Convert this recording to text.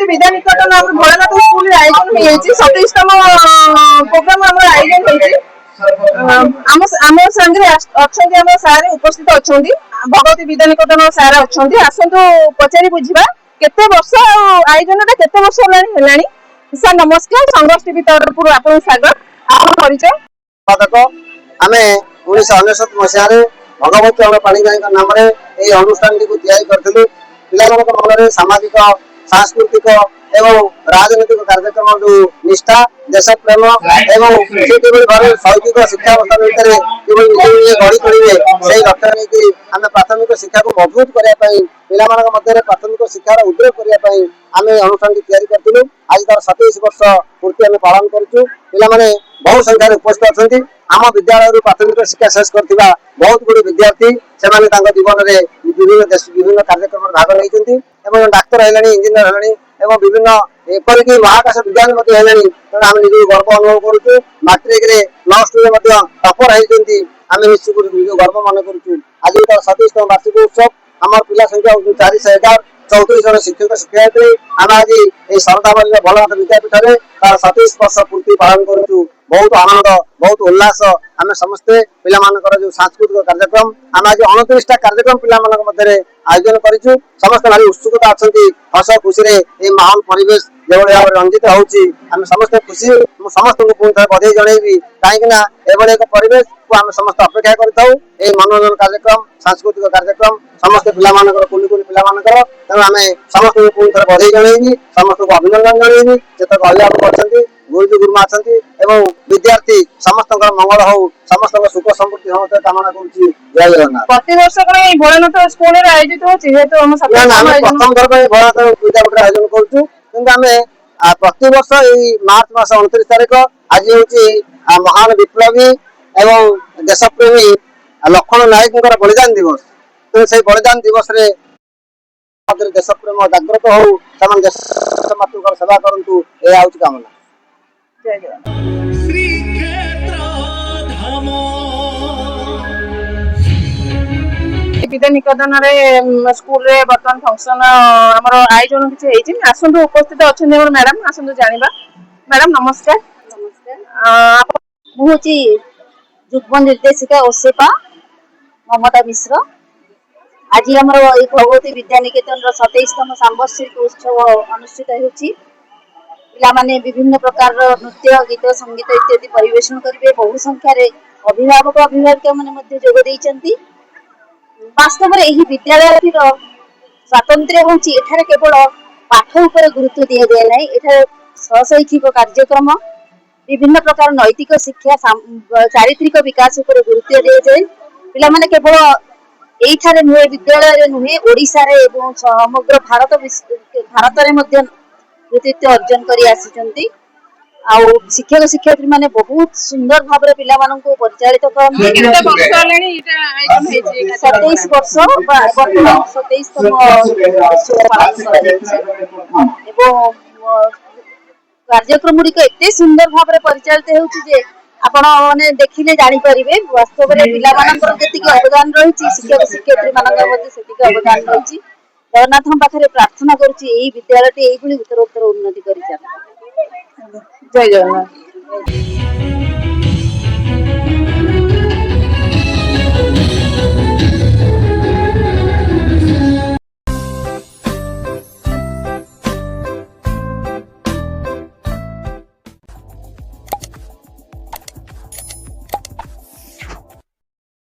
Bhagwati Vidya Niketan Bholanath school आयोजन हो 27तम programme आयोजन हो संगे अच्छा सारे उपस्थित अच्छा भगवती विद्या निकेतन सार अच्छा आसतु पचारि बुझा केते वर्ष आयोजन केते वर्ष है सर नमस्कार संघर्ष टीवी तरफ आपन स्वागत आपन परिचय आम 1999 मसीह भगवती पाणिग्राही नाम अनुष्ठान टी मन सामाजिक सांस्कृतिक एवं राजनीतिक कार्यक्रम जो निष्ठा देश प्रेम एवं शैक्षिक शिक्षा भितर गढ़ी तोड़े से लक्ष्य नहीं आम प्राथमिक शिक्षा को मजबूत करने पे प्राथमिक शिक्षार उद्योग करने आम अनुष्ठान करूँ आज तार 27 वर्ष पूर्ति आम पालन करूँ पे बहु संख्यार उपस्थित अच्छा आम विद्यालय प्राथमिक शिक्षा शेष कर बहुत गुड़ी विद्यार्थी से जीवन में विभिन्न कार्यक्रम भाग नहीं डाक्तर है इंजीनियर है विभिन्न एपरिक महाकाश विज्ञान आम निज गर्व अनुभव करुँ मैट्रिक +2 टपर होती आम निश्चित गर्व मन करुँ आज तार 27तम वार्षिक उत्सव आम पिला संख्या 411 34 जन शिक्षक शिक्षयित्री आम आज शरदाबाली भोलानाथ विद्यापीठ में तार 27 वर्ष पूर्ति पालन करूँ बहुत आनंद बहुत उल्लास आम समस्ते पिला जो सांस्कृतिक कार्यक्रम आम आज 29टा कार्यक्रम पिला मध्य आयोजन करूँ समस्त भारी उत्सुकता अच्छा हस खुशी माहौल परिवेश जो भाव रंजित होम समस्त खुशी समस्त को पुणी थे बधाई जनइबी कहीं एक परिवेश को आम समस्त अपेक्षा कर मनोरंजन कार्यक्रम सांस्कृतिक कार्यक्रम समस्त पिला कुनि कुनि पिला तेणु आम समस्त को पुणी थे बधाई जनइबी समस्त को अभिनंदन जनइबी जितक अभिभावक अच्छा गुरुजी गुरुमा अच्छा विद्यार्थी समस्त मंगल हो समस्त सुख समृद्धि समस्त कामना करुच्ची जय जगन्नाथ प्रति वर्ष भोलानाथ स्कूल आयोजित प्रथम थर भोलानाथ विद्यापीठ आयोजन करूँ कि प्रति वर्ष मार्च मास 29 तारीख आज हूँ महान विप्लवी एवं देशप्रेमी लक्ष्मण नायक बलिदान दिवस तो से बलिदान दिवस रे देशप्रेम जागृत हो देश मातृ सेवा करूँ यह हूँ कामना जय जगन्नाथ विद्या निकेतन स्कूल रे बर्तमान फंक्शन आमर आयोजन किसी आसतु उपस्थित अच्छा मैडम आसतु जाना मैडम नमस्कार नमस्कार मुझे युग्म निर्देशिका ओसेपा ममता मिश्र आज आम भगवती विद्या निकेतन 27तम सांबर्षिक उत्सव अनुष्ठित होती पिलामाने विभिन्न प्रकार नृत्य गीत संगीत इत्यादि परिवेशन करेंगे बहु संख्यार अभिभावक अभिभाविका मैंने जोग देइचंती वास्तव में यही विद्यालय स्वातंत्र्य हूँ केवल पाठ उपर गुरुत्व दि जाए ना एठार सहशैक्षिक कार्यक्रम विभिन्न प्रकार नैतिक शिक्षा चारित्रिक विकास उपर गुरुत्व दि जाए पिला माने केवल एठारे नुहे विद्यालय नुहे ओडिशा रे एवं समग्र भारत रे कृतित्व अर्जन करी आसी शिक्षक शिक्षयित्री माने बहुत सुंदर भाव में पिला माननको परिचालित करते 27 वर्ष 27तम कार्यक्रम गुड़िक एत सुंदर भाव में परिचालित होउछि आपण माने देखिले जानि परिबे वास्तव में पिला मानकर जतिक अवदान रही शिक्षक शिक्षयित्री मानकर मध्ये सेतिक अवदान रही जगन्नाथ पाखे प्रार्थना करुच्ची यही विद्यालय उत्तरोत्तर उन्नति कर जय जगन्नाथ।